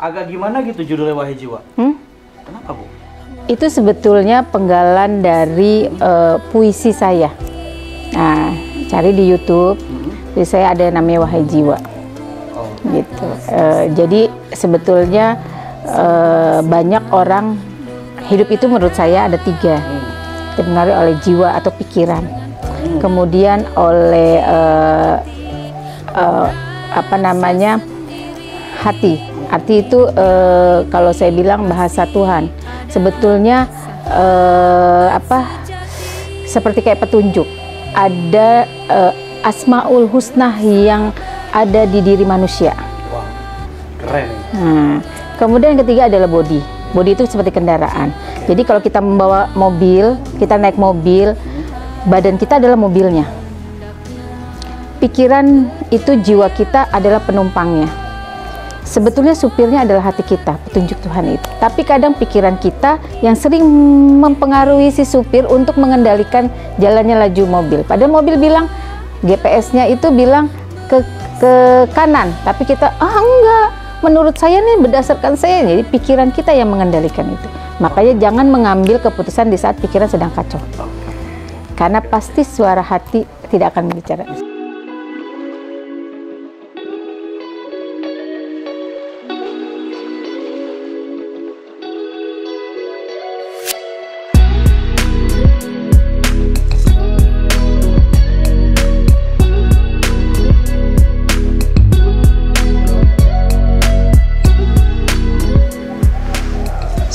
agak gimana gitu judulnya Wahai Jiwa? Kenapa, Bu? Itu sebetulnya penggalan dari puisi saya. Nah, cari di YouTube. Jadi saya ada yang namanya Wahai Jiwa. Gitu. Jadi sebetulnya banyak orang hidup itu menurut saya ada 3. Dipengaruhi oleh jiwa atau pikiran. Kemudian oleh hati. Hati itu kalau saya bilang bahasa Tuhan. Sebetulnya seperti kayak petunjuk. Ada Asmaul Husna yang ada di diri manusia. Wow, keren. Nah, kemudian yang ketiga adalah body. Body itu seperti kendaraan. Jadi kalau kita membawa mobil, kita naik mobil, badan kita adalah mobilnya. Pikiran itu jiwa kita adalah penumpangnya. Sebetulnya supirnya adalah hati kita, petunjuk Tuhan itu. Tapi kadang pikiran kita yang sering mempengaruhi si supir untuk mengendalikan jalannya laju mobil. Padahal mobil bilang, GPS-nya itu bilang ke kanan, tapi kita enggak. Menurut saya nih, berdasarkan saya, jadi pikiran kita yang mengendalikan itu. Makanya jangan mengambil keputusan di saat pikiran sedang kacau. Karena pasti suara hati tidak akan berbicara.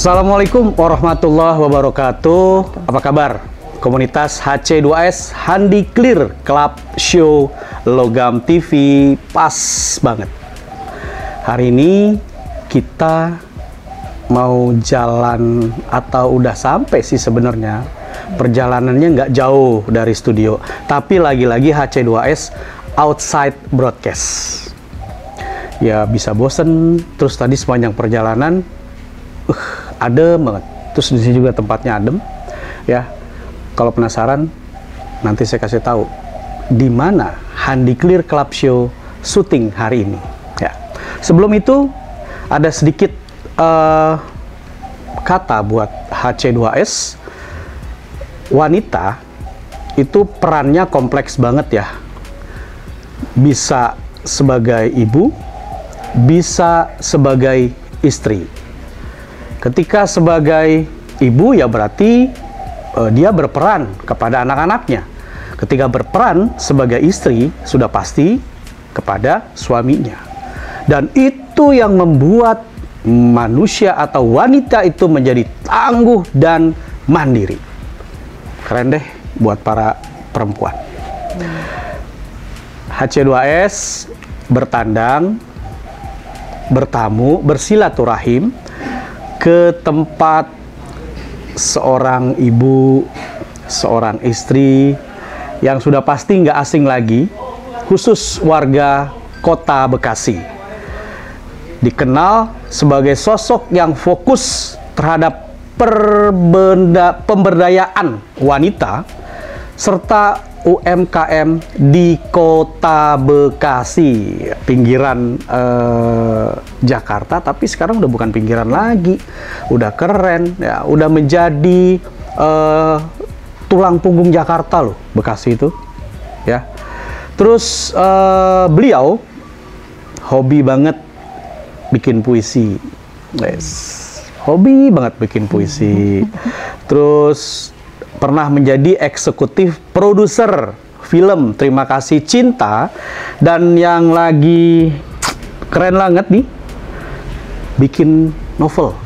Assalamualaikum warahmatullahi wabarakatuh. Apa kabar? Komunitas HC2S Handi Clear Club Show Logam TV pas banget. Hari ini kita mau jalan atau udah sampai sih sebenarnya. Perjalanannya nggak jauh dari studio, tapi lagi-lagi HC2S outside broadcast. Ya bisa bosen, terus tadi sepanjang perjalanan adem banget. Terus di sini juga tempatnya adem. Ya, kalau penasaran, nanti saya kasih tahu di mana Handi Clear Club Show syuting hari ini. Ya, sebelum itu ada sedikit kata buat HC2S. Wanita itu perannya kompleks banget ya. Bisa sebagai ibu, bisa sebagai istri. Ketika sebagai ibu ya berarti dia berperan kepada anak-anaknya. Ketika berperan sebagai istri sudah pasti kepada suaminya. Dan itu yang membuat manusia atau wanita itu menjadi tangguh dan mandiri. Keren deh buat para perempuan. HC2S bertandang, bertamu, bersilaturahim ke tempat seorang ibu, seorang istri yang sudah pasti nggak asing lagi, khusus warga kota Bekasi. Dikenal sebagai sosok yang fokus terhadap pemberdayaan wanita serta UMKM di kota Bekasi, pinggiran Jakarta, tapi sekarang udah bukan pinggiran lagi, udah keren, ya, udah menjadi tulang punggung Jakarta loh, Bekasi itu, ya. Terus beliau hobi banget bikin puisi, yes. Hobi banget bikin puisi, terus pernah menjadi eksekutif produser film Terima Kasih Cinta, dan yang lagi keren banget nih, bikin novel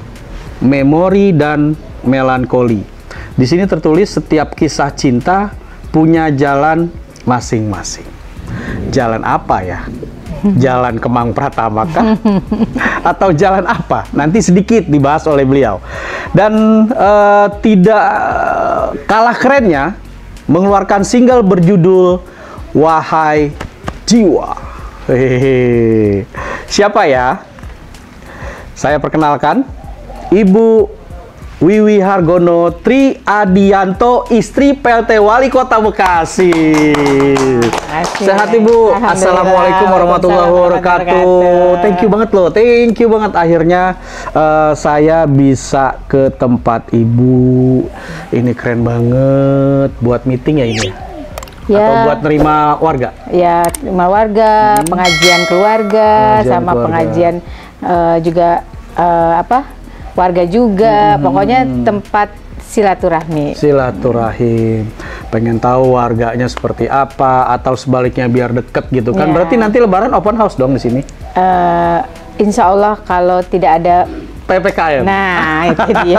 Memori dan Melankoli. Di sini tertulis setiap kisah cinta punya jalan masing-masing. Jalan apa ya? Jalan Kemang Pratama kah? Atau jalan apa? Nanti sedikit dibahas oleh beliau. Dan tidak kalah kerennya, mengeluarkan single berjudul Wahai Jiwa. Hehehe. Siapa ya? Saya perkenalkan, Ibu Wiwi Hargono Tri Adianto, istri PLT Wali Kota Bekasi. Sehat Ibu. Assalamualaikum warahmatullahi wabarakatuh. Thank you banget loh, thank you banget. Akhirnya saya bisa ke tempat Ibu. Ini keren banget. Buat meeting ya ini ya? Atau buat nerima warga? Ya, nerima warga, pengajian keluarga, sama keluarga. Pengajian juga warga juga, pokoknya tempat silaturahmi. Silaturahim, pengen tahu warganya seperti apa, atau sebaliknya biar deket gitu kan? Berarti nanti Lebaran open house dong di sini? Insya Allah kalau tidak ada PPKM. Nah, itu dia.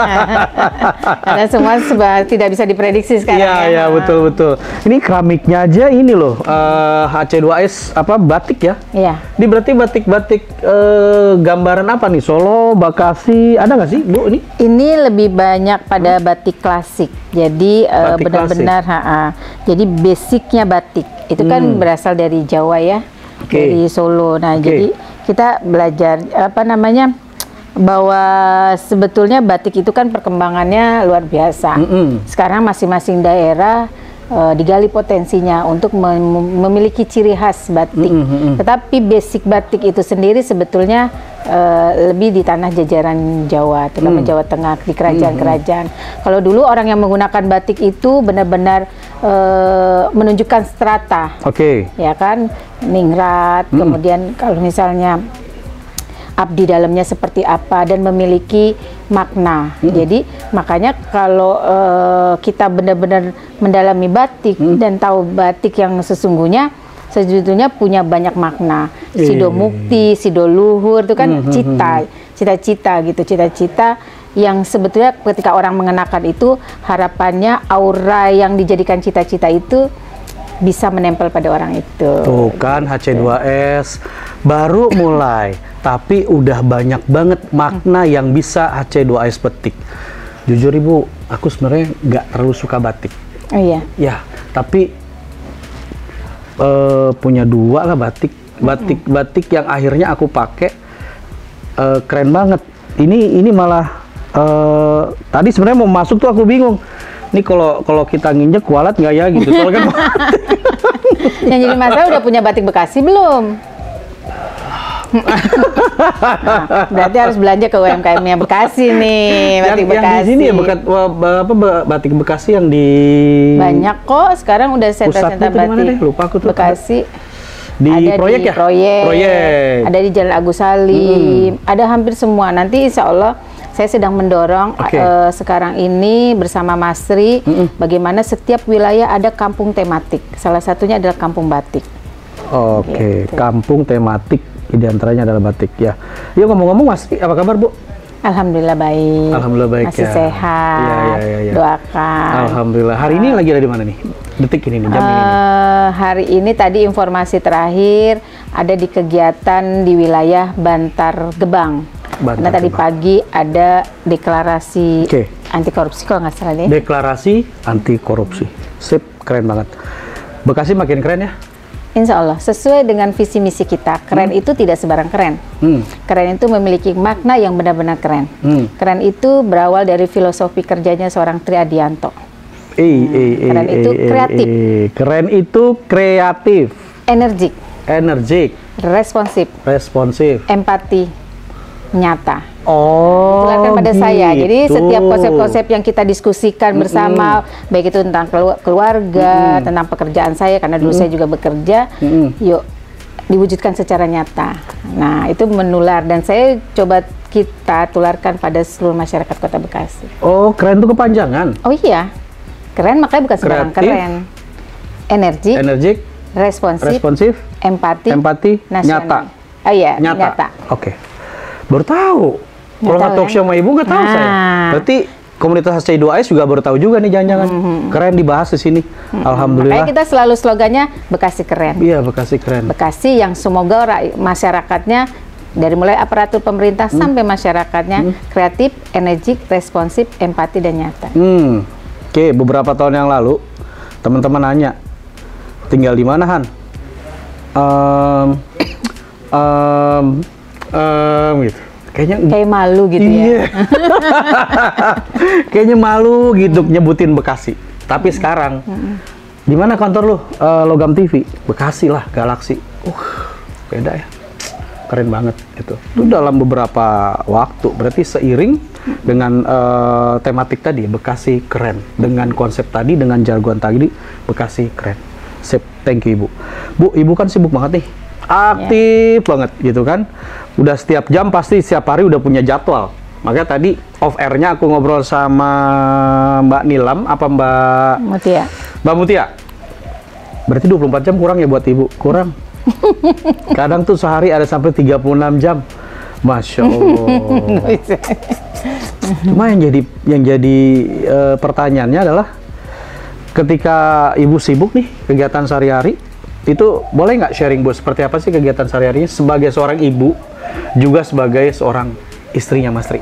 Karena semua tidak bisa diprediksi sekarang. Iya, ya, betul. Ini keramiknya aja ini loh, HC2S batik ya? Iya. Ini berarti batik-batik gambaran apa nih? Solo, Bekasi, ada nggak sih Bu ini? Ini lebih banyak pada batik klasik. Jadi benar-benar, jadi basicnya batik. Itu kan berasal dari Jawa ya, dari Solo. Nah, jadi kita belajar bahwa sebetulnya batik itu kan perkembangannya luar biasa. Sekarang masing-masing daerah digali potensinya untuk memiliki ciri khas batik. Tetapi basic batik itu sendiri sebetulnya lebih di tanah jajaran Jawa, terutama Jawa Tengah, di kerajaan-kerajaan. Kalau dulu orang yang menggunakan batik itu benar-benar menunjukkan strata. Ya kan, ningrat, kemudian kalau misalnya abdi dalamnya seperti apa dan memiliki makna. Jadi makanya kalau kita benar-benar mendalami batik dan tahu batik yang sesungguhnya punya banyak makna. Sido mukti, sido luhur itu kan cita-cita gitu, cita-cita yang sebetulnya ketika orang mengenakan itu harapannya aura yang dijadikan cita-cita itu bisa menempel pada orang itu. Tuh kan HC2S baru mulai, tapi udah banyak banget makna yang bisa HC2S petik. Jujur Ibu, aku sebenarnya nggak terlalu suka batik. Oh iya? Ya, tapi punya dua lah batik yang akhirnya aku pakai, keren banget. Ini malah tadi sebenarnya mau masuk tuh aku bingung. Ini kalau kita nginjek kualat nggak ya gitu, soalnya kan yang jadi masalah udah punya batik Bekasi belum? Nah, berarti harus belanja ke UMKM-nya Bekasi nih, batik Bekasi. Yang di sini ya, batik Bekasi yang di... Banyak kok, sekarang udah sentra-sentra batik lupa aku tuh. Bekasi. Di ada proyek di ya? Proyek. Ada di Jalan Agus Salim, ada hampir semua. Nanti insya Allah saya sedang mendorong sekarang ini bersama Mas Tri, bagaimana setiap wilayah ada kampung tematik. Salah satunya adalah kampung batik. Gitu. Kampung tematik, di antaranya adalah batik ya. Yuk ngomong-ngomong Mas Tri, apa kabar Bu? Alhamdulillah baik. Alhamdulillah baik. Masih sehat. Ya. Doakan. Alhamdulillah. Hari ini lagi ada di mana nih? Detik ini nih, jam ini. Hari ini tadi informasi terakhir ada di kegiatan di wilayah Bantar Gebang. Karena tadi pagi ada deklarasi anti korupsi kalau nggak salah deh. Deklarasi anti korupsi. Sip, keren banget. Bekasi makin keren ya? Insya Allah, sesuai dengan visi misi kita. Keren itu tidak sebarang keren. Keren itu memiliki makna yang benar-benar keren. Keren itu berawal dari filosofi kerjanya seorang Tri Adianto. Keren itu kreatif. Keren itu kreatif. Energik. Responsif. Empati. Nyata. Ditularkan pada saya. Jadi setiap konsep-konsep yang kita diskusikan bersama, baik itu tentang keluarga, tentang pekerjaan saya, karena dulu saya juga bekerja, yuk diwujudkan secara nyata. Nah, itu menular dan saya coba kita tularkan pada seluruh masyarakat Kota Bekasi. Oh, keren itu kepanjangan. Oh iya. Keren makanya bukan sembarang keren. Energik, responsif, empati, nasional. Nyata. Oh iya, nyata. Oke. Baru tahu. Kalau nggak talk show sama Ibu nggak tahu saya. Berarti komunitas HC2S juga baru tahu juga nih jangan-jangan. Keren dibahas di sini. Alhamdulillah. Makanya kita selalu slogannya Bekasi keren. Iya, Bekasi keren. Bekasi yang semoga masyarakatnya dari mulai aparatur pemerintah sampai masyarakatnya kreatif, energik, responsif, empati dan nyata. Oke, beberapa tahun yang lalu teman-teman nanya, tinggal di mana Han? Gitu. kayak malu gitu ya. Kayaknya malu gitu nyebutin Bekasi. Tapi sekarang di mana kantor lu? Logam TV, Bekasi lah, Galaksi. Beda ya. Keren banget itu. Itu dalam beberapa waktu, berarti seiring dengan tematik tadi, Bekasi keren. Dengan konsep tadi, dengan jargon tadi, Bekasi keren. Sip, thank you Ibu. Bu, Ibu kan sibuk banget nih. Aktif banget gitu kan. Udah setiap jam pasti setiap hari udah punya jadwal. Makanya tadi off air-nya aku ngobrol sama Mbak Nilam, apa Mbak Mutia. Mbak Mutia. Berarti 24 jam kurang ya buat Ibu? Kurang. Kadang tuh sehari ada sampai 36 jam. Masya Allah. Cuma yang jadi pertanyaannya adalah ketika Ibu sibuk nih kegiatan sehari-hari, itu boleh nggak sharing Bu, seperti apa sih kegiatan sehari-harinya sebagai seorang ibu, juga sebagai seorang istrinya Mas Tri?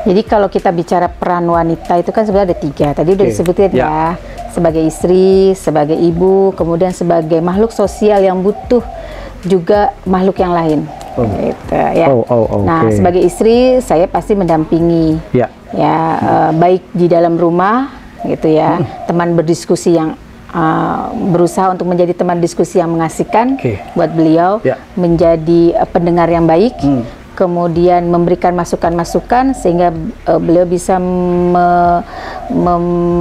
Jadi kalau kita bicara peran wanita itu kan sebenarnya ada 3. Tadi udah disebutin ya. Sebagai istri, sebagai ibu, kemudian sebagai makhluk sosial yang butuh juga makhluk yang lain. Gitu, ya. Nah, sebagai istri saya pasti mendampingi. Ya, baik di dalam rumah gitu ya, teman berdiskusi yang berusaha untuk menjadi teman diskusi yang mengasihkan buat beliau, menjadi pendengar yang baik, kemudian memberikan masukan-masukan sehingga beliau bisa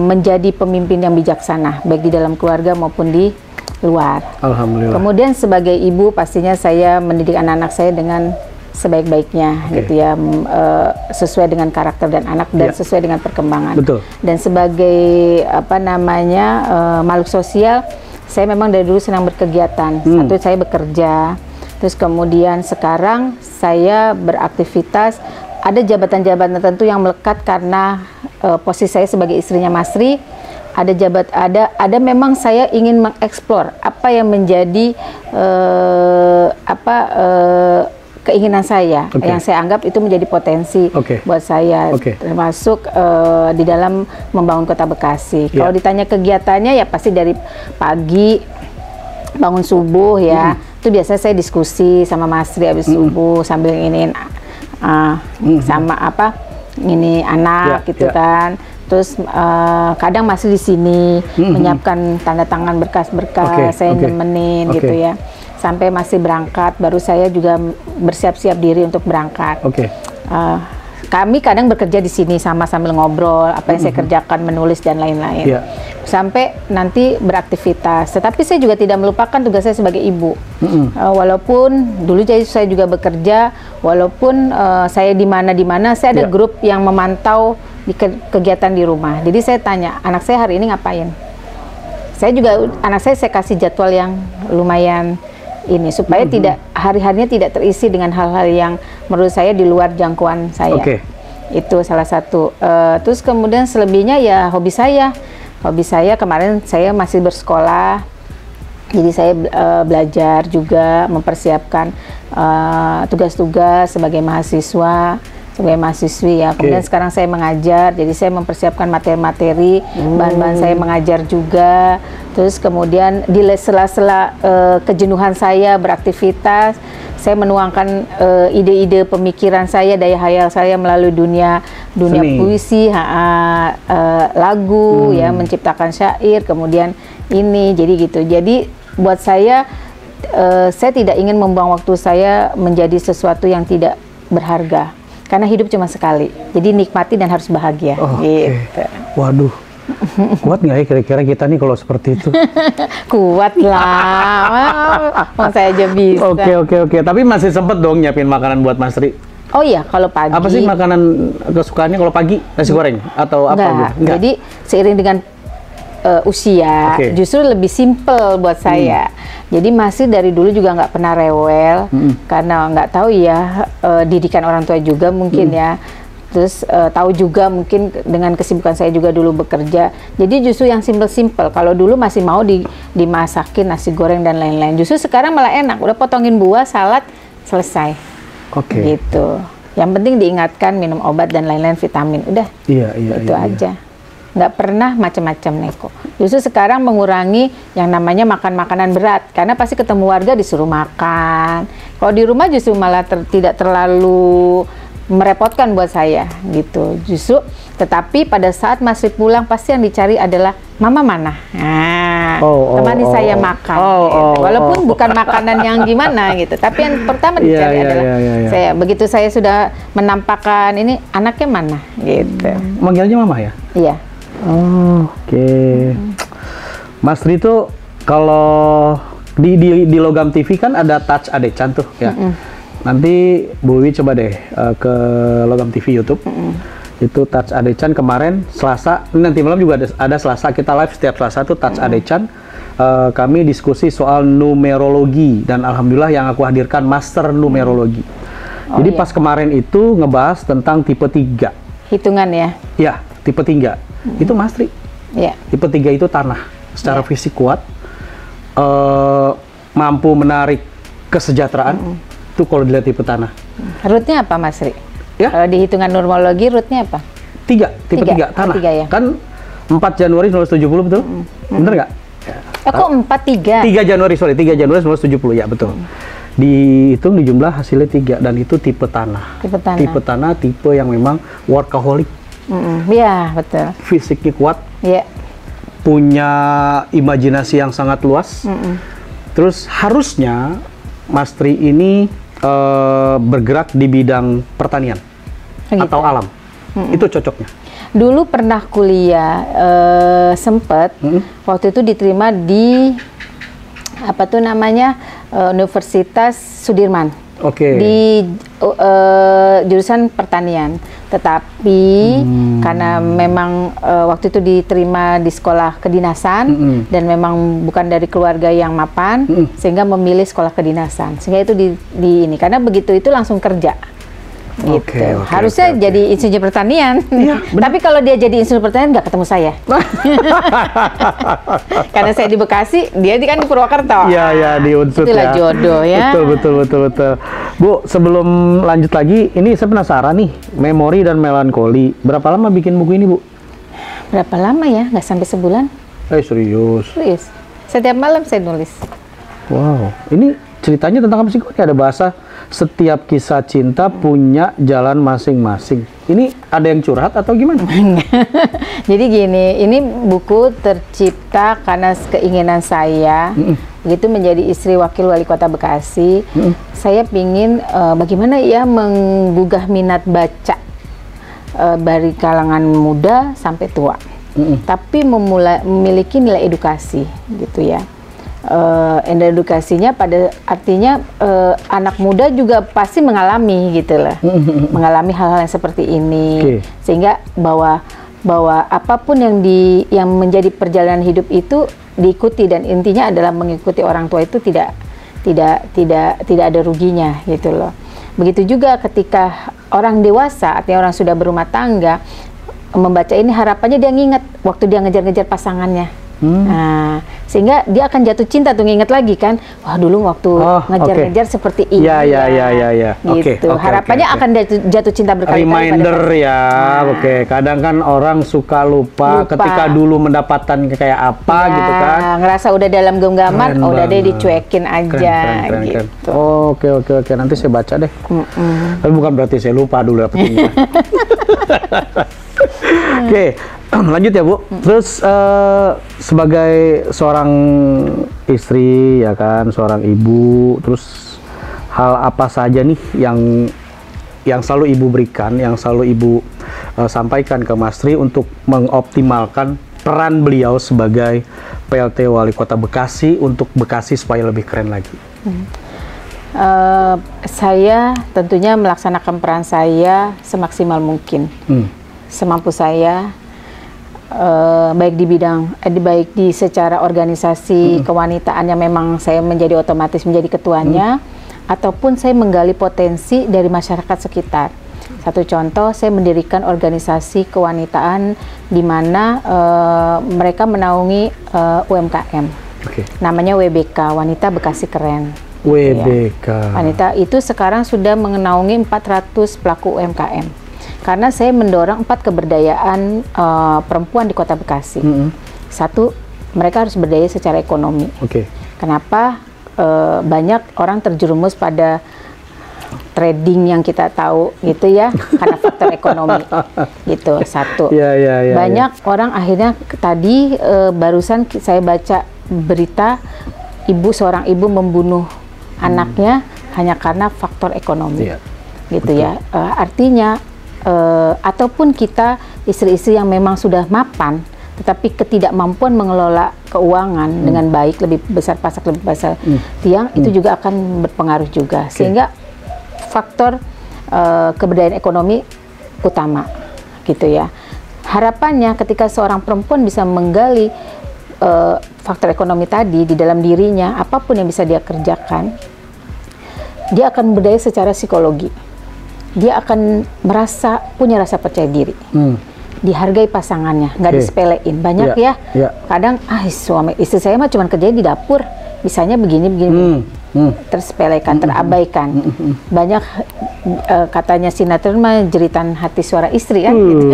menjadi pemimpin yang bijaksana, baik di dalam keluarga maupun di luar. Alhamdulillah. Kemudian sebagai ibu pastinya saya mendidik anak-anak saya dengan sebaik-baiknya gitu ya, sesuai dengan karakter dan anak dan sesuai dengan perkembangan. Betul. Dan sebagai makhluk sosial, saya memang dari dulu senang berkegiatan. Satu, saya bekerja, terus kemudian sekarang saya beraktivitas. Ada jabatan-jabatan tertentu yang melekat karena posisi saya sebagai istrinya Mas Tri. Ada memang saya ingin mengeksplor apa yang menjadi keinginan saya, yang saya anggap itu menjadi potensi buat saya, termasuk di dalam membangun kota Bekasi. Kalau ditanya kegiatannya ya pasti dari pagi bangun subuh ya, itu biasanya saya diskusi sama Mas Tri habis subuh sambil ingin sama ini anak gitu kan. Terus kadang masih di sini menyiapkan tanda tangan berkas-berkas, saya nemenin gitu ya. Sampai masih berangkat, baru saya juga bersiap-siap diri untuk berangkat. Kami kadang bekerja di sini sambil ngobrol apa yang saya kerjakan, menulis dan lain-lain. Sampai nanti beraktivitas. Tetapi saya juga tidak melupakan tugas saya sebagai ibu. Walaupun dulu saya juga bekerja, walaupun saya di mana saya ada grup yang memantau di kegiatan di rumah. Jadi saya tanya, anak saya hari ini ngapain? Anak saya kasih jadwal yang lumayan ini supaya tidak hari-harinya tidak terisi dengan hal-hal yang menurut saya di luar jangkauan saya. Itu salah satu. Terus kemudian selebihnya ya hobi saya. Hobi saya kemarin saya masih bersekolah, jadi saya belajar juga mempersiapkan tugas-tugas sebagai mahasiswa, sebagai mahasiswi ya. Kemudian sekarang saya mengajar, jadi saya mempersiapkan materi-materi, bahan-bahan saya mengajar juga. Terus kemudian di sela-sela kejenuhan saya beraktivitas, saya menuangkan ide-ide pemikiran saya, daya hayal saya melalui dunia puisi, lagu, ya, menciptakan syair, kemudian ini, jadi gitu. Jadi buat saya tidak ingin membuang waktu saya menjadi sesuatu yang tidak berharga. Karena hidup cuma sekali, jadi nikmati dan harus bahagia. Gitu. Waduh, kuat nggak ya kira-kira kita nih kalau seperti itu? Kuat lah, mau saya aja bisa. Oke. Tapi masih sempet dong nyiapin makanan buat Mas Tri? Oh iya, kalau pagi. Apa sih makanan kesukaannya kalau pagi? Nasi goreng atau apa gitu? Enggak. Jadi seiring dengan usia, justru lebih simple buat saya. Jadi masih dari dulu juga nggak pernah rewel, karena nggak tahu ya didikan orang tua juga mungkin ya. Terus tahu juga mungkin dengan kesibukan saya juga dulu bekerja. Jadi justru yang simple-simple. Kalau dulu masih mau dimasakin nasi goreng dan lain-lain. Justru sekarang malah enak. Udah potongin buah, salad, selesai. Gitu. Yang penting diingatkan minum obat dan lain-lain vitamin. Udah. Iya. Itu aja. nggak pernah macam-macam Neko. Justru sekarang mengurangi yang namanya makan makanan berat, karena pasti ketemu warga disuruh makan. Kalau di rumah justru malah tidak terlalu merepotkan buat saya gitu. Justru tetapi pada saat Mas Ri pulang pasti yang dicari adalah mama mana. Nah, temani saya makan. Gitu. Walaupun bukan makanan yang gimana gitu, tapi yang pertama dicari adalah saya. Begitu saya sudah menampakkan ini anaknya mana gitu. Manggilnya mama ya? Iya. Oke. Mas Ri tuh kalau di Logam TV kan ada Touch Adechan tuh ya. Nanti Bu Wiwi coba deh ke Logam TV YouTube. Itu Touch Adechan kemarin Selasa, nanti malam juga ada Selasa, kita live setiap Selasa tuh Touch Adechan. Kami diskusi soal numerologi dan alhamdulillah yang aku hadirkan master numerologi. Jadi pas kemarin itu ngebahas tentang tipe 3. Hitungan ya? Ya, tipe 3. Itu Mas Ri. Tipe 3 itu tanah. Secara fisik kuat, mampu menarik kesejahteraan. Itu kalau dilihat tipe tanah. Rootnya apa Mas Ri? Ya? Kalau di hitungan numerologi rootnya apa? 3, tipe 3 tanah. 3 ya? Kan 4 Januari 1970 betul? Bener nggak? Kok 3 Januari 1970 ya betul. Dihitung di jumlah hasilnya 3 dan itu tipe tanah. Tipe tanah tipe yang memang workaholic. Iya betul. Fisiknya kuat. Iya. Punya imajinasi yang sangat luas. Terus harusnya Mas Tri ini bergerak di bidang pertanian atau alam. Itu cocoknya. Dulu pernah kuliah sempet waktu itu diterima di apa tuh namanya Universitas Sudirman. Di jurusan pertanian. Tetapi karena memang waktu itu diterima di sekolah kedinasan dan memang bukan dari keluarga yang mapan, sehingga memilih sekolah kedinasan. Sehingga itu di ini karena begitu itu langsung kerja. Gitu. Harusnya jadi insinyur pertanian. Ya, tapi kalau dia jadi insinyur pertanian nggak ketemu saya. Karena saya di Bekasi, dia kan di Purwokerto. Iya, di Unsur ya. Itulah jodoh ya. Betul. Bu, sebelum lanjut lagi, ini saya penasaran nih, Memori dan Melankoli. Berapa lama bikin buku ini, Bu? Berapa lama ya? Nggak sampai sebulan. Serius? Serius. Setiap malam saya nulis. Wow, ini ceritanya tentang apa sih? Kok ada bahasa setiap kisah cinta punya jalan masing-masing. Ini ada yang curhat atau gimana? Jadi gini, ini buku tercipta karena keinginan saya, begitu menjadi istri wakil wali kota Bekasi. Saya pingin bagaimana ya menggugah minat baca dari kalangan muda sampai tua, tapi memiliki nilai edukasi, gitu ya. Edukasinya pada artinya anak muda juga pasti mengalami gitu lah, mengalami hal-hal yang seperti ini, sehingga bahwa apapun yang menjadi perjalanan hidup itu diikuti dan intinya adalah mengikuti orang tua itu tidak ada ruginya gitu loh. Begitu juga ketika orang dewasa, artinya orang sudah berumah tangga, membaca ini harapannya dia nginget waktu dia ngejar-ngejar pasangannya. Nah, sehingga dia akan jatuh cinta tuh, nginget lagi kan, wah dulu waktu ngejar-ngejar seperti ini. Ya. Gitu. Harapannya akan jatuh cinta berkali-kali. Reminder ya, Kadang kan orang suka lupa ketika dulu mendapatkan kayak apa gitu kan. Ngerasa udah dalam genggaman, udah deh dicuekin aja. Keren. Gitu. Oke. Nanti saya baca deh. Tapi bukan berarti saya lupa dulu dapetnya. Oke, lanjut ya Bu. Terus sebagai seorang istri ya kan, seorang ibu, terus hal apa saja nih yang selalu Ibu berikan, yang selalu Ibu sampaikan ke Mas Tri untuk mengoptimalkan peran beliau sebagai PLT Wali Kota Bekasi untuk Bekasi supaya lebih keren lagi? Saya tentunya melaksanakan peran saya semaksimal mungkin. Semampu saya, baik di bidang baik di secara organisasi kewanitaan yang memang saya menjadi otomatis menjadi ketuanya, ataupun saya menggali potensi dari masyarakat sekitar. Satu contoh, saya mendirikan organisasi kewanitaan di mana mereka menaungi UMKM. Namanya WBK, Wanita Bekasi Keren. WBK. Ya. Wanita itu sekarang sudah menaungi 400 pelaku UMKM. Karena saya mendorong 4 keberdayaan perempuan di Kota Bekasi. Satu, mereka harus berdaya secara ekonomi. Kenapa banyak orang terjerumus pada trading yang kita tahu gitu ya, karena faktor ekonomi gitu. Satu. Banyak orang akhirnya tadi barusan saya baca berita seorang ibu membunuh anaknya hanya karena faktor ekonomi. Gitu ya. Artinya ataupun kita istri-istri yang memang sudah mapan tetapi ketidakmampuan mengelola keuangan dengan baik, lebih besar pasak, lebih besar tiang, itu juga akan berpengaruh juga. Sehingga faktor keberdayaan ekonomi utama gitu ya. Harapannya ketika seorang perempuan bisa menggali faktor ekonomi tadi di dalam dirinya, apapun yang bisa dia kerjakan, dia akan berdaya secara psikologi. Dia akan punya rasa percaya diri. Dihargai pasangannya, nggak disepelein. Banyak kadang istri saya mah cuma kerjanya di dapur, bisanya begini tersepelekan, terabaikan. Banyak katanya sinetron mah jeritan hati suara istri kan, gitu.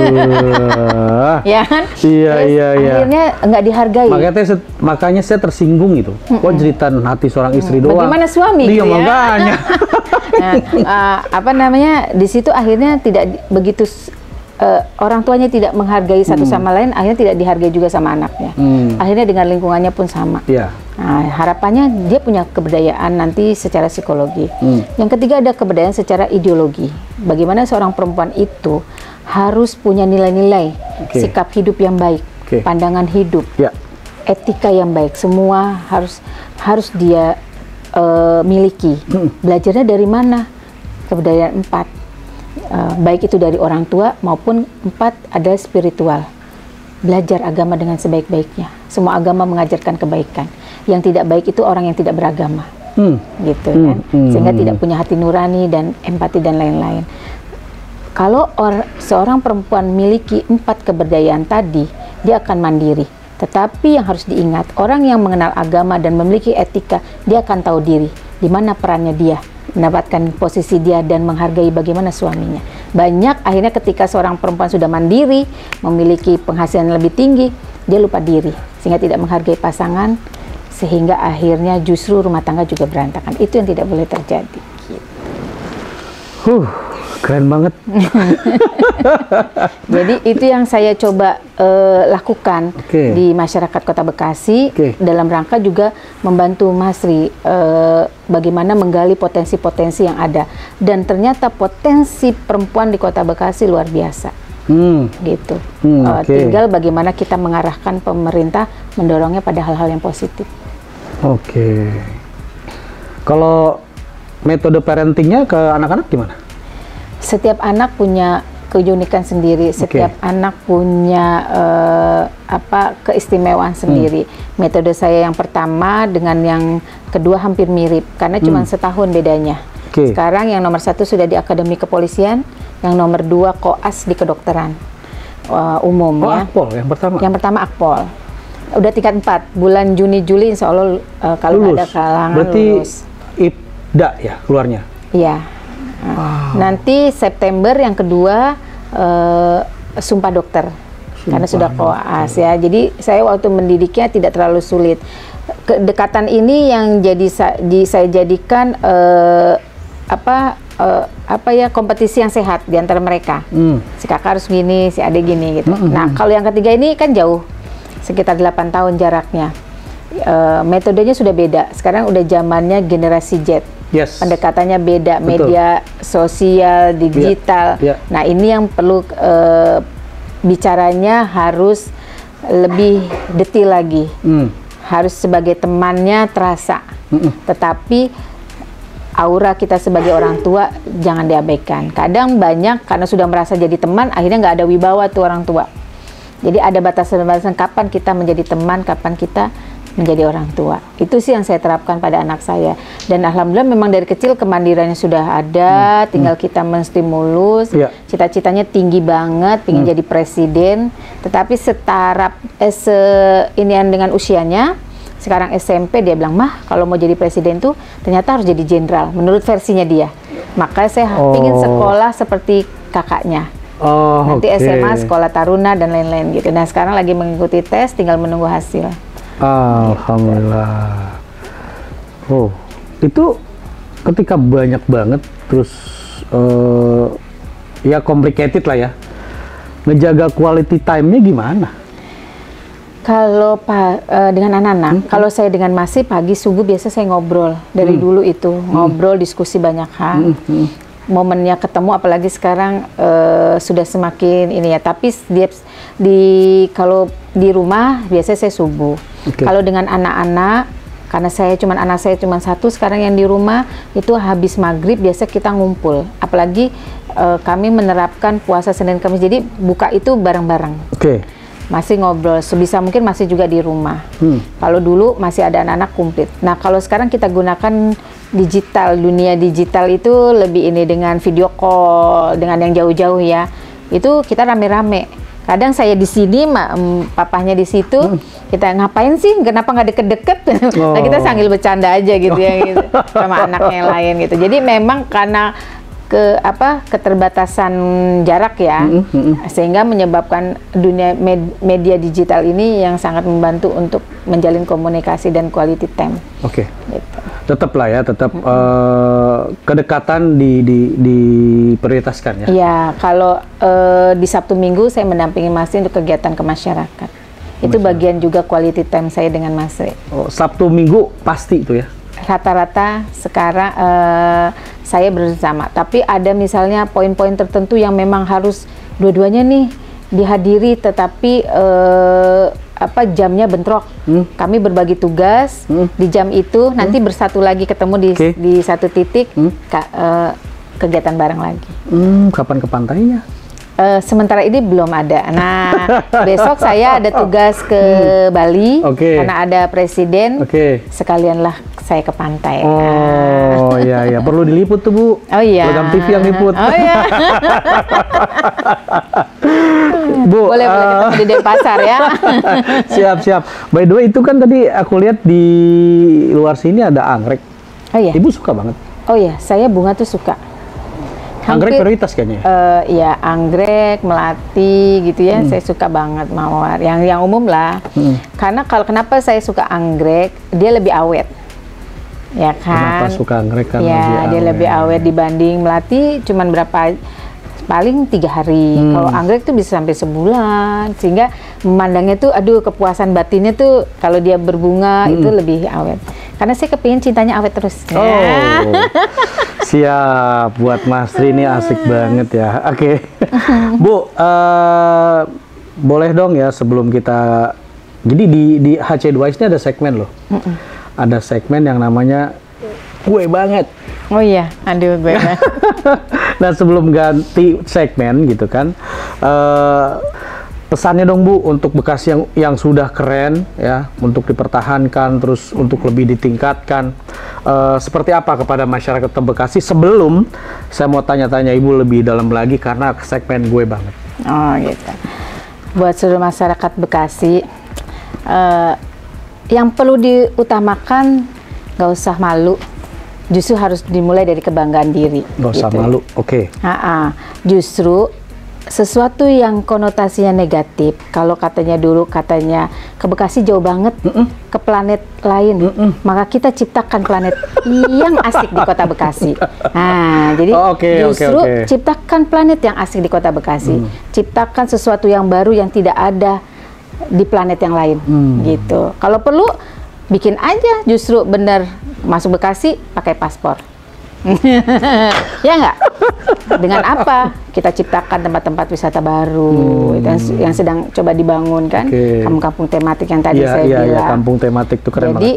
Ya kan? Akhirnya nggak dihargai. Makanya saya tersinggung itu. Kok jeritan hati seorang istri doang? Bagaimana suami? Iya, gitu ya? makanya. Di situ akhirnya tidak begitu. Orang tuanya tidak menghargai satu sama lain, akhirnya tidak dihargai juga sama anaknya. Akhirnya dengan lingkungannya pun sama. Nah, harapannya dia punya keberdayaan nanti secara psikologi. Yang ketiga ada keberdayaan secara ideologi. Bagaimana seorang perempuan itu harus punya nilai-nilai, sikap hidup yang baik, pandangan hidup, etika yang baik. Semua harus dia miliki. Belajarnya dari mana? Keberdayaan 4. Baik itu dari orang tua maupun 4 ada spiritual. Belajar agama dengan sebaik-baiknya. Semua agama mengajarkan kebaikan. Yang tidak baik itu orang yang tidak beragama. Gitu kan. Sehingga tidak punya hati nurani dan empati dan lain-lain. Kalau seorang perempuan miliki 4 keberdayaan tadi, dia akan mandiri. Tetapi yang harus diingat, orang yang mengenal agama dan memiliki etika, dia akan tahu diri, di mana perannya dia, mendapatkan posisi dia dan menghargai bagaimana suaminya. Banyak akhirnya ketika seorang perempuan sudah mandiri, memiliki penghasilan lebih tinggi, dia lupa diri, sehingga tidak menghargai pasangan, sehingga akhirnya justru rumah tangga juga berantakan. Itu yang tidak boleh terjadi. Keren banget. Jadi itu yang saya coba lakukan di masyarakat Kota Bekasi, dalam rangka juga membantu Mas Ri bagaimana menggali potensi-potensi yang ada. Dan ternyata potensi perempuan di Kota Bekasi luar biasa. Gitu. Tinggal bagaimana kita mengarahkan pemerintah mendorongnya pada hal-hal yang positif. Kalau metode parentingnya ke anak-anak gimana? Setiap anak punya keunikan sendiri, setiap anak punya keistimewaan sendiri. Metode saya yang pertama dengan yang kedua hampir mirip, karena cuma setahun bedanya. Sekarang yang nomor 1 sudah di Akademi Kepolisian, yang nomor 2 koas di kedokteran umum. Akpol yang pertama? Yang pertama Akpol. Udah tingkat 4, bulan Juni-Juli insya Allah kalau ada kalangan berarti lulus. IPDA ya keluarnya? Iya. Nanti September yang kedua sumpah dokter, karena sudah koas ya. Jadi saya waktu mendidiknya tidak terlalu sulit. Kedekatan ini yang saya jadikan kompetisi yang sehat di antara mereka. Si kakak harus gini, si adik gini gitu. Nah kalau yang ketiga ini kan jauh, sekitar 8 tahun jaraknya. Metodenya sudah beda. Sekarang udah zamannya generasi Z. Pendekatannya beda, media sosial, digital. Nah ini yang perlu bicaranya harus lebih detail lagi. Harus sebagai temannya terasa. Tetapi aura kita sebagai orang tua jangan diabaikan. Kadang banyak karena sudah merasa jadi teman, akhirnya nggak ada wibawa tuh orang tua. Jadi ada batasan-batasan kapan kita menjadi teman, kapan kita menjadi orang tua. Itu sih yang saya terapkan pada anak saya. Dan alhamdulillah memang dari kecil kemandiriannya sudah ada, tinggal kita menstimulus. Cita-citanya tinggi banget, ingin jadi presiden. Tetapi seinian dengan usianya, sekarang SMP dia bilang, "Mah, kalau mau jadi presiden tuh ternyata harus jadi jenderal." Menurut versinya dia. Maka saya ingin sekolah seperti kakaknya. Oh, nanti SMA, sekolah taruna dan lain-lain gitu. Nah sekarang lagi mengikuti tes, tinggal menunggu hasil. Alhamdulillah. Oh, itu ketika banyak banget, terus ya complicated lah ya. Ngejaga quality time-nya gimana? Kalau dengan anak-anak, kalau saya dengan Masih pagi subuh biasa saya ngobrol dari dulu itu ngobrol diskusi banyak hal. Momennya ketemu, apalagi sekarang sudah semakin ini ya. Tapi kalau di rumah biasanya saya subuh. Kalau dengan anak-anak, karena anak saya cuma satu sekarang yang di rumah, itu habis maghrib biasa kita ngumpul. Apalagi kami menerapkan puasa Senin Kamis, jadi buka itu bareng-bareng. Masih ngobrol, sebisa mungkin masih juga di rumah. Kalau dulu masih ada anak-anak komplit. Nah kalau sekarang kita gunakan digital, dunia digital itu lebih ini dengan video call, dengan yang jauh-jauh ya. Itu kita rame-rame. Kadang saya di sini, papahnya di situ. Kita ngapain sih? Kenapa nggak deket-deket? Nah, kita sambil bercanda aja gitu ya, gitu, sama anaknya yang lain gitu. Jadi memang karena keterbatasan jarak ya, sehingga menyebabkan dunia media digital ini yang sangat membantu untuk menjalin komunikasi dan quality time. Gitu. Tetap lah ya, tetap kedekatan diprioritaskan ya. Ya, kalau di Sabtu Minggu saya mendampingi Mas untuk kegiatan ke masyarakat. Itu bagian juga quality time saya dengan Mas. Sabtu Minggu pasti itu ya? Rata-rata sekarang saya bersama, tapi ada misalnya poin-poin tertentu yang memang harus dua-duanya nih dihadiri, tetapi jamnya bentrok. Kami berbagi tugas di jam itu, nanti bersatu lagi ketemu di satu titik, kegiatan bareng lagi. Kapan ke pantainya? Sementara ini belum ada. Nah, besok saya ada tugas ke Bali karena ada presiden. Sekalianlah saya ke pantai. Oh iya, perlu diliput tuh Bu. Oh iya. Logam TV yang liput. Oh iya. Bu, boleh ketemu di Denpasar ya. Siap. By the way, itu kan tadi aku lihat di luar sini ada anggrek. Oh iya. Ibu suka banget. Oh iya, saya bunga tuh suka. Anggrek prioritas kayaknya. Ya, anggrek, melati gitu ya. Saya suka banget mawar. Yang umum lah. Karena kenapa saya suka anggrek? Dia lebih awet. Ya kan? Kenapa suka anggrek? Kan ya, dia lebih awet dibanding melati. Cuman paling 3 hari. Kalau anggrek tuh bisa sampai sebulan. Sehingga memandangnya tuh, aduh, kepuasan batinnya tuh kalau dia berbunga itu lebih awet. Karena saya kepingin cintanya awet terus. Siap, buat Mas Tri ini asik banget ya. Bu, boleh dong ya sebelum kita, jadi di HC2S ini ada segmen loh. Ada segmen yang namanya gue banget. Oh iya, aduh gue banget. Nah sebelum ganti segmen gitu kan, pesannya dong Bu untuk Bekasi yang sudah keren ya, untuk dipertahankan, terus untuk lebih ditingkatkan, seperti apa kepada masyarakat Bekasi. Sebelum saya mau tanya-tanya Ibu lebih dalam lagi karena segmen gue banget. Oh gitu. Buat seluruh masyarakat Bekasi, yang perlu diutamakan nggak usah malu. Justru harus dimulai dari kebanggaan diri. Nggak usah malu, Justru sesuatu yang konotasinya negatif, kalau dulu katanya ke Bekasi jauh banget, ke planet lain, maka kita ciptakan planet yang asik di kota Bekasi. Nah, jadi justru ciptakan planet yang asik di kota Bekasi, ciptakan sesuatu yang baru yang tidak ada di planet yang lain, gitu. Kalau perlu bikin aja, justru bener masuk Bekasi pakai paspor. Ya nggak? Dengan apa? Kita ciptakan tempat-tempat wisata baru yang sedang coba dibangun kan, kampung-kampung tematik yang tadi saya bilang. Kampung tematik itu keren banget. Jadi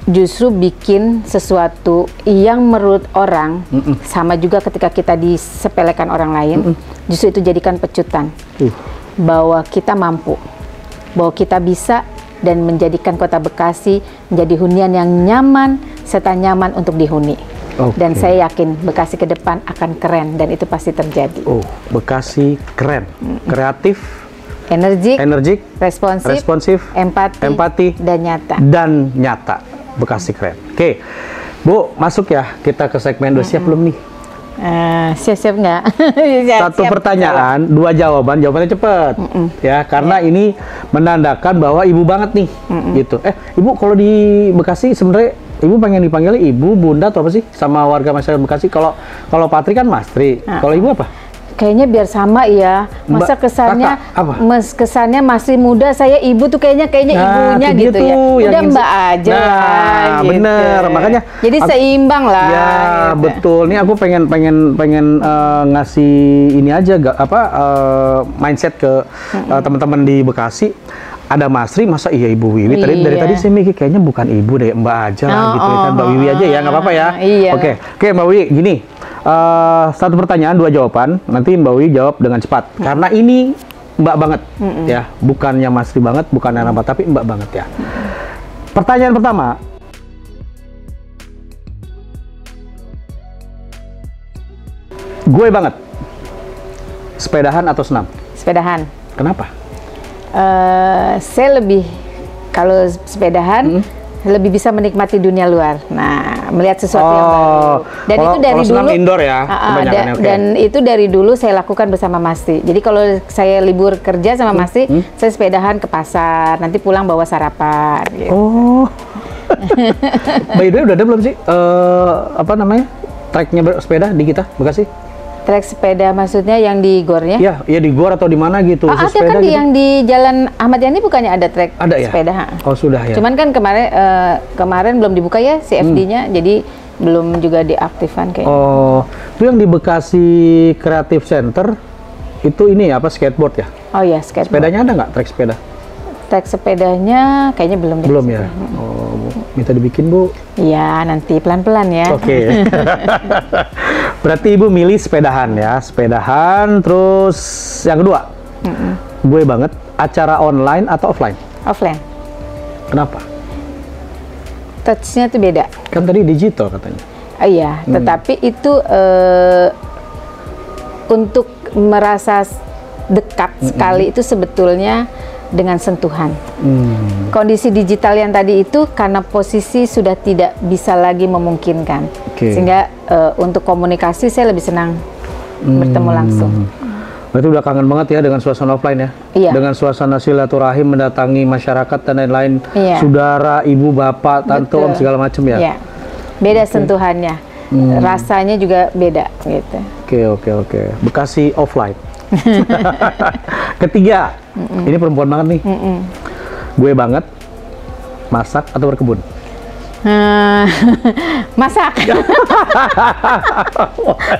justru bikin sesuatu yang menurut orang sama juga ketika kita disepelekan orang lain, justru itu jadikan pecutan bahwa kita mampu, bahwa kita bisa, dan menjadikan kota Bekasi menjadi hunian yang nyaman serta nyaman untuk dihuni. Dan saya yakin Bekasi ke depan akan keren dan itu pasti terjadi. Bekasi keren, kreatif, energik, responsif, empati, dan nyata. Bekasi keren. Bu, masuk ya kita ke segmen 2. Siap belum nih? Siap-siap nggak? Satu pertanyaan, dua jawaban, jawabannya cepet. Ya, karena ini menandakan bahwa ibu banget nih, gitu. Ibu kalau di Bekasi sebenarnya ibu pengen dipanggil ibu, bunda atau apa sih sama warga masyarakat Bekasi? Kalau Patri kan Mastri, kalau ibu apa? Kayaknya biar sama ya. Masa kesannya, kesannya masih muda, saya ibu tuh kayaknya ibunya gitu ya. Udah Mbak aja lah, gitu. Bener, makanya. Jadi seimbang lah. Ya gitu. Betul. Nih aku pengen ngasih ini aja, mindset ke teman-teman di Bekasi. Ada Masri, masa iya Ibu Wiwi? Dari tadi saya mikir kayaknya bukan ibu deh, Mbak aja lah gitu kan, Mbak Wiwi aja ya, nggak apa-apa ya. Iya. Oke Mbak Wiwi, gini. Satu pertanyaan, dua jawaban. Nanti Mbak Wiwi jawab dengan cepat. Karena ini Mbak banget, ya, bukannya Masri banget, bukannya Rama, tapi Mbak banget ya. Pertanyaan pertama. Gue banget. Sepedahan atau senam? Sepedahan. Kenapa? Saya lebih, kalau sepedahan, lebih bisa menikmati dunia luar. Nah, melihat sesuatu yang baru. Dan itu dari dulu indoor ya. Dan itu dari dulu saya lakukan bersama Masti. Jadi kalau saya libur kerja sama Masti, saya sepedahan ke pasar. Nanti pulang bawa sarapan. Gitu. Oh. By the way, udah ada belum sih treknya sepeda di kita Bekasi? Trek sepeda maksudnya yang di gornya? Ya di gor atau di mana gitu. Ada kan gitu? Yang di Jalan Ahmad Yani bukannya ada trek sepeda? Oh sudah ya. Cuman kan kemarin belum dibuka ya CFD-nya, jadi belum juga diaktifkan kayaknya. Oh, itu yang di Bekasi Creative Center itu ini apa, skateboard ya? Oh iya, skateboard. Sepedanya ada nggak trek sepeda? Trek sepedanya kayaknya belum deh. Belum ya? Oh, minta dibikin Bu? Iya, nanti pelan-pelan ya. Oke. Berarti Ibu milih sepedahan ya, sepedahan. Terus yang kedua, gue banget, acara online atau offline? Offline. Kenapa? Touch-nya tuh beda. Kan tadi digital katanya. Iya, tetapi itu untuk merasa dekat sekali itu sebetulnya dengan sentuhan. Kondisi digital yang tadi itu karena posisi sudah tidak bisa lagi memungkinkan, sehingga untuk komunikasi saya lebih senang bertemu langsung. Berarti udah kangen banget ya dengan suasana offline ya? Iya. Dengan suasana silaturahim, mendatangi masyarakat dan lain-lain, saudara, ibu, bapak, tante, om segala macam ya? Iya. Beda sentuhannya, rasanya juga beda gitu. Oke. Bekasi offline. Ketiga, ini perempuan banget nih. Gue banget, masak atau berkebun? Masak.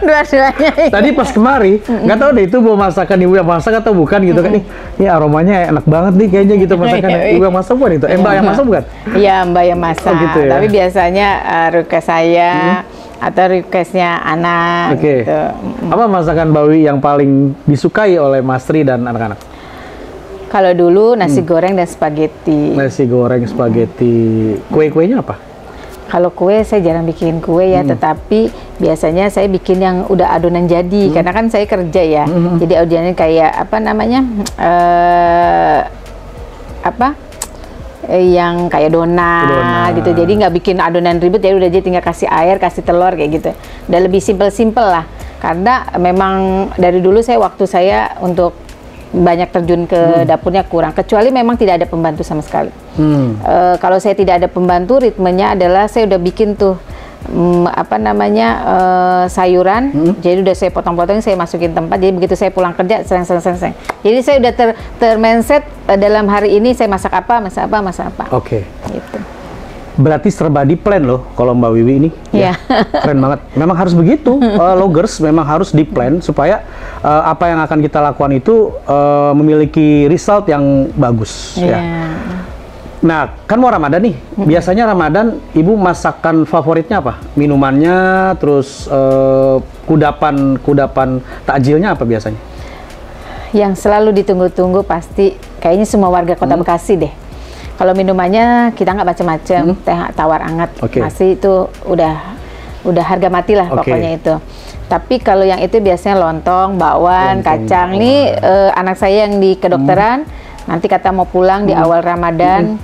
Dua-duanya. Tadi pas kemari, nggak tahu deh itu mau masakan ibu yang masak atau bukan gitu kan. Ini aromanya enak banget nih kayaknya gitu masakannya. Ibu yang masak bukan itu? Mbak yang masak bukan? Iya, Mbak yang masak. Oh, gitu ya? Tapi biasanya request saya atau requestnya anak. Gitu. Apa masakan Mbak Wiwi yang paling disukai oleh Mastri dan anak-anak? Kalau dulu nasi goreng dan spaghetti. Nasi goreng, spaghetti. Kue-kuenya apa? Kalau kue saya jarang bikin kue ya, tetapi biasanya saya bikin yang udah adonan jadi, karena kan saya kerja ya. Jadi adonannya kayak apa namanya, yang kayak donat gitu. Jadi nggak bikin adonan ribet, ya udah, jadi tinggal kasih air, kasih telur kayak gitu. Dan lebih simpel-simpel lah, karena memang dari dulu waktu saya untuk banyak terjun ke dapurnya kurang, kecuali memang tidak ada pembantu sama sekali. Kalau saya tidak ada pembantu, ritmenya adalah saya udah bikin tuh sayuran, jadi udah saya potong-potong, saya masukin tempat, jadi begitu saya pulang kerja sering. Jadi saya udah ter-mindset dalam hari ini saya masak apa. Oke. Gitu. Berarti serba di plan loh kalau Mbak Wiwi ini. Ya, keren banget. Memang harus begitu. Loggers memang harus di plan supaya apa yang akan kita lakukan itu memiliki result yang bagus. Ya. Nah, kan mau Ramadan nih. Biasanya Ramadan Ibu masakan favoritnya apa? Minumannya, terus kudapan takjilnya apa biasanya? Yang selalu ditunggu-tunggu pasti kayaknya semua warga Kota Bekasi deh. Kalau minumannya kita nggak macam-macam, teh tawar hangat, masih itu udah harga mati lah pokoknya itu. Tapi kalau yang itu biasanya lontong, bakwan, kacang. Nih anak saya yang di kedokteran, nanti kata mau pulang di awal Ramadan,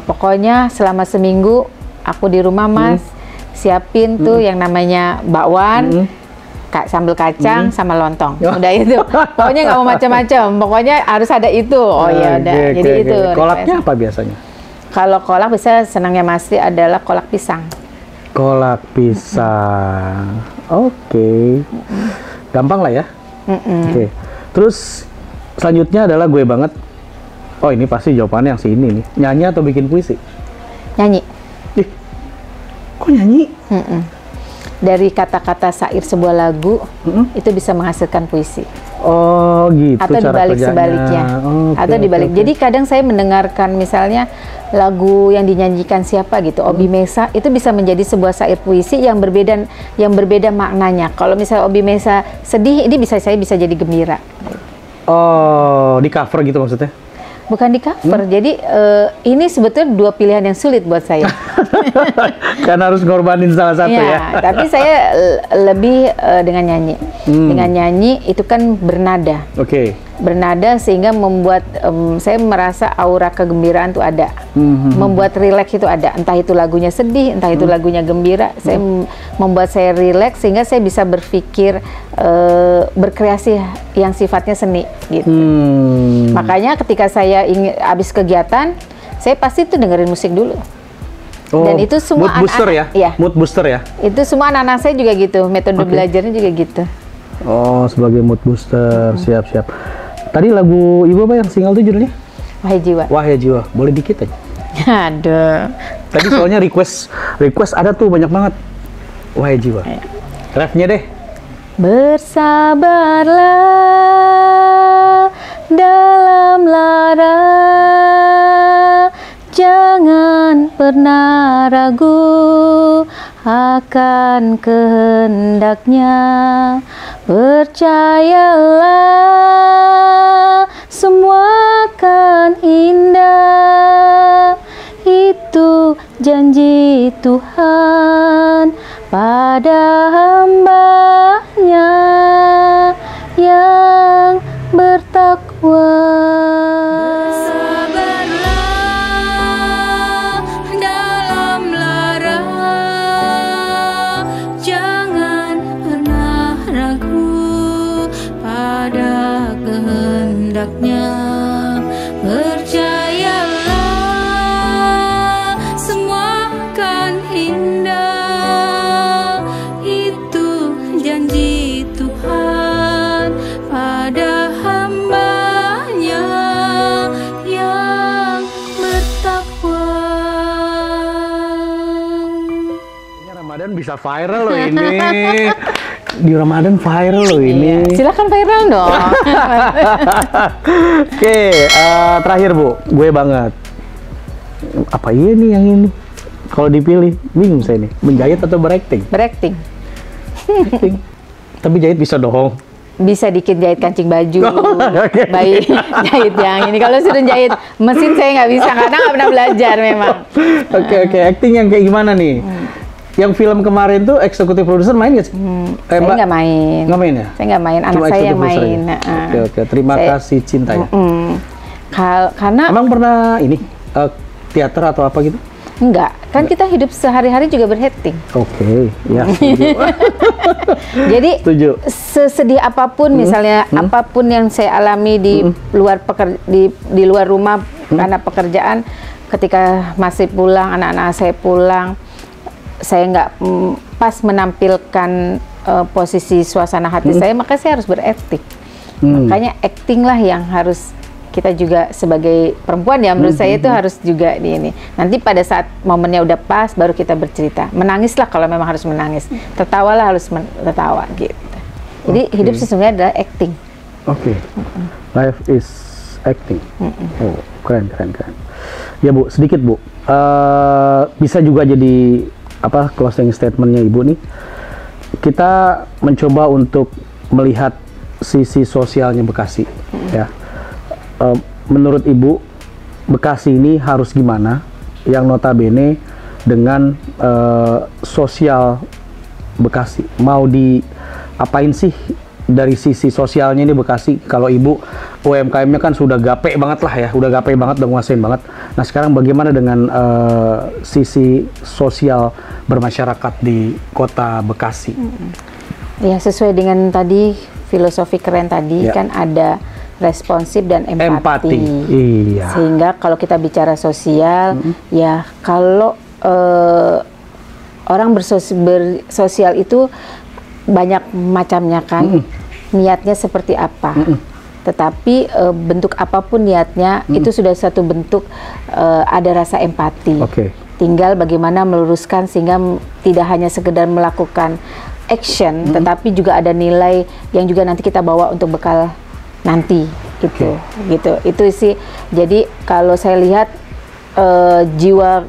pokoknya selama seminggu aku di rumah Mas, siapin tuh yang namanya bakwan, sambal kacang sama lontong. Udah itu. Pokoknya nggak mau macam-macam. Pokoknya harus ada itu. Oh ya udah. Jadi itu. Kolaknya apa biasanya? Kalau kolak bisa senangnya Masri adalah kolak pisang. Kolak pisang. Oke. Gampang lah ya. Oke. Terus selanjutnya adalah gue banget. Oh ini pasti jawabannya yang si ini nih. Nyanyi atau bikin puisi? Nyanyi. Ih, kok nyanyi? Dari kata-kata syair sebuah lagu itu bisa menghasilkan puisi. Oh gitu. Atau dibalik sebaliknya. Atau dibalik. Jadi kadang saya mendengarkan misalnya lagu yang dinyanyikan siapa gitu, Obi Mesa, itu bisa menjadi sebuah syair puisi yang berbeda maknanya. Kalau misalnya Obi Mesa sedih, ini saya bisa jadi gembira. Oh, di cover gitu maksudnya? Bukan di cover. Jadi ini sebetulnya dua pilihan yang sulit buat saya. Karena harus ngorbanin salah satu ya. Tapi saya lebih dengan nyanyi. Dengan nyanyi itu kan bernada. Oke. Bernada sehingga membuat saya merasa aura kegembiraan itu ada. Membuat rileks itu ada. Entah itu lagunya sedih, entah itu lagunya gembira. Saya membuat saya rileks sehingga saya bisa berpikir berkreasi yang sifatnya seni gitu. Makanya ketika saya ingin habis kegiatan, saya pasti tuh dengerin musik dulu. Oh, dan itu semua mood booster ya? Iya. Mood booster ya? Itu semua anak-anak saya juga gitu, metode belajarnya juga gitu. Oh, sebagai mood booster, siap-siap. Tadi lagu Ibu apa yang single itu judulnya? Wahai Jiwa. Wahai Jiwa, boleh dikit aja? Aduh. Tadi soalnya request ada tuh banyak banget. Wahai Jiwa. Refnya deh. Bersabarlah dalam lara, jangan pernah ragu akan kehendaknya. Percayalah semua akan indah, itu janji Tuhan pada hamba-Nya yang bertakwa. Bersabarlah dalam lara, jangan pernah ragu pada kehendaknya. Percayalah semua akan indah, itu janji Tuhan pada hamba-Nya yang bertakwa. Ini Ramadan bisa viral loh ini. Di Ramadan viral loh ini. Silakan viral dong. Oke, terakhir Bu, gue banget. Apa iya nih yang ini? Kalau dipilih, bingung saya nih. Menjahit atau berakting? Berakting. Acting. Tapi jahit bisa dong. Bisa dikit jahit kancing baju, Oke. baik jahit yang ini. Kalau suruh jahit mesin saya nggak bisa karena nggak pernah belajar memang. Oke, acting yang kayak gimana nih? Yang film kemarin tuh eksekutif produser main nggak sih? Saya Mbak? nggak main. Nggak main ya? Saya nggak main, anak Cuma saya yang eksekutif produser main. aja? Oke. Terima kasih cinta ya. Karena Emang pernah ini teater atau apa gitu? enggak, kan kita hidup sehari-hari juga beracting. Oke, ya. Setuju. Jadi Setuju. sesedih apapun misalnya apapun yang saya alami di luar di luar rumah karena pekerjaan, ketika masih pulang anak-anak saya pulang, saya nggak pas menampilkan posisi suasana hati saya, maka saya harus berakting. Makanya acting lah yang harus kita juga sebagai perempuan ya, menurut saya itu harus juga di ini. Nanti pada saat momennya udah pas, baru kita bercerita. Menangislah kalau memang harus menangis. Tertawalah harus tertawa gitu. Jadi hidup sesungguhnya adalah acting. Oke. Life is acting. Oh, keren. Ya Bu, sedikit Bu. Bisa juga jadi apa closing statementnya Ibu nih. Kita mencoba untuk melihat sisi sosialnya Bekasi, ya. Menurut Ibu, Bekasi ini harus gimana? Yang notabene dengan sosial Bekasi, mau diapain sih dari sisi sosialnya ini Bekasi? Kalau Ibu UMKM-nya kan sudah gape banget lah ya, udah gape banget, udah nguasain banget. Nah sekarang bagaimana dengan sisi sosial bermasyarakat di kota Bekasi? Ya, sesuai dengan tadi filosofi keren tadi kan ada responsif dan empati. Iya. Sehingga kalau kita bicara sosial, ya kalau orang bersosial itu banyak macamnya kan, niatnya seperti apa. Tetapi bentuk apapun niatnya itu sudah satu bentuk ada rasa empati. Tinggal bagaimana meluruskan sehingga tidak hanya sekedar melakukan action, tetapi juga ada nilai yang juga nanti kita bawa untuk bekal nanti gitu. Itu sih. Jadi kalau saya lihat jiwa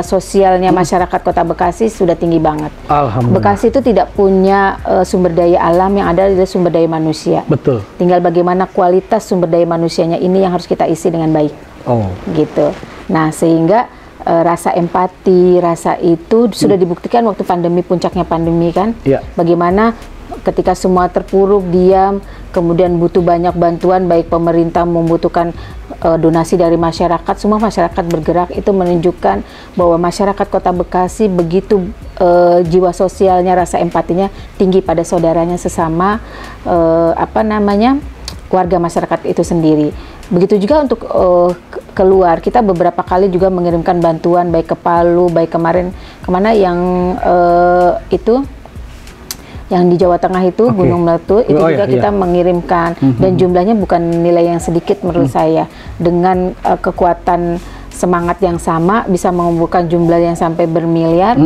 sosialnya masyarakat Kota Bekasi sudah tinggi banget. Alhamdulillah. Bekasi itu tidak punya sumber daya alam, yang ada adalah sumber daya manusia. Betul. Tinggal bagaimana kualitas sumber daya manusianya ini yang harus kita isi dengan baik. Gitu. Nah, sehingga rasa empati, rasa itu sudah dibuktikan waktu pandemi, puncaknya pandemi kan. Bagaimana ketika semua terpuruk, diam, kemudian butuh banyak bantuan, baik pemerintah membutuhkan donasi dari masyarakat, semua masyarakat bergerak. Itu menunjukkan bahwa masyarakat Kota Bekasi begitu jiwa sosialnya, rasa empatinya tinggi pada saudaranya sesama warga masyarakat itu sendiri. Begitu juga untuk keluar, kita beberapa kali juga mengirimkan bantuan baik ke Palu, baik kemarin kemana yang itu yang di Jawa Tengah itu Gunung Meletus itu juga kita mengirimkan dan jumlahnya bukan nilai yang sedikit menurut saya. Dengan kekuatan semangat yang sama bisa mengumpulkan jumlah yang sampai bermiliar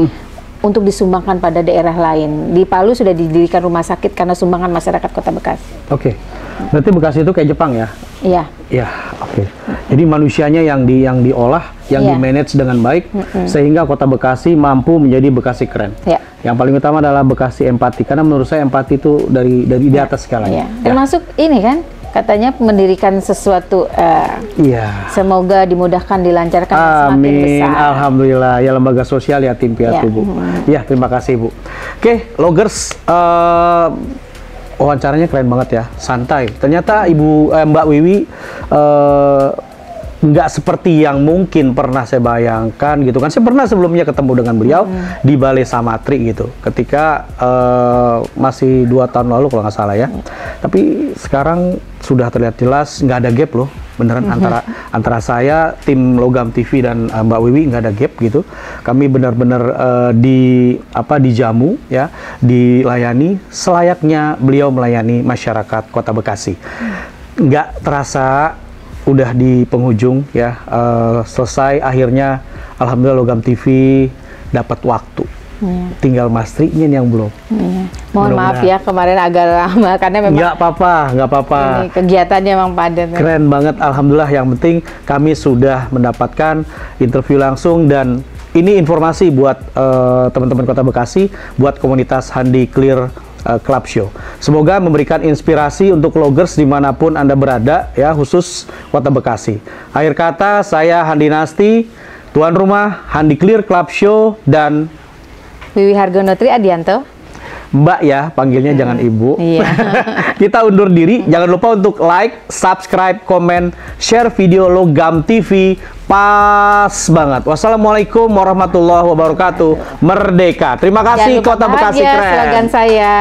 untuk disumbangkan pada daerah lain. Di Palu sudah didirikan rumah sakit karena sumbangan masyarakat Kota Bekasi. Berarti Bekasi itu kayak Jepang ya? Iya. Jadi manusianya yang diolah, yang di-manage dengan baik, sehingga Kota Bekasi mampu menjadi Bekasi keren. Yang paling utama adalah Bekasi empati, karena menurut saya empati itu dari di atas segalanya. Termasuk ini kan, katanya mendirikan sesuatu. Semoga dimudahkan, dilancarkan, semakin besar. Alhamdulillah. Ya, lembaga sosial yatim piatu, Bu. Ya, terima kasih, Bu. Oke, Loggers, wawancaranya keren banget ya, santai. Ternyata Mbak Wiwi nggak seperti yang mungkin pernah saya bayangkan gitu kan. Saya pernah sebelumnya ketemu dengan beliau di Balai Samatri gitu, ketika masih 2 tahun lalu kalau nggak salah ya. Tapi sekarang sudah terlihat jelas nggak ada gap loh, beneran antara saya, tim Logam TV dan Mbak Wiwi nggak ada gap gitu. Kami benar-benar dijamu ya, dilayani selayaknya beliau melayani masyarakat Kota Bekasi. Nggak terasa udah di penghujung ya, selesai akhirnya. Alhamdulillah Logam TV dapat waktu. Tinggal Mas Tri-nya yang belum. Mohon maaf ya kemarin agak lama karena memang nggak apa-apa. Kegiatannya memang padat. Keren banget, alhamdulillah. Yang penting kami sudah mendapatkan interview langsung, dan ini informasi buat teman-teman Kota Bekasi, buat komunitas Handi Clear Club Show. Semoga memberikan inspirasi untuk loggers dimanapun Anda berada ya, khusus Kota Bekasi. Akhir kata, saya Handi Nasti, tuan rumah Handi Clear Club Show, dan Wiwi Hargono Tri Adianto. Mbak ya, panggilnya jangan Ibu. Kita undur diri. Jangan lupa untuk like, subscribe, komen, share video Logam TV. Pas banget. Wassalamualaikum warahmatullahi wabarakatuh. Merdeka. Terima kasih Kota Bekasi keren. Slogan saya.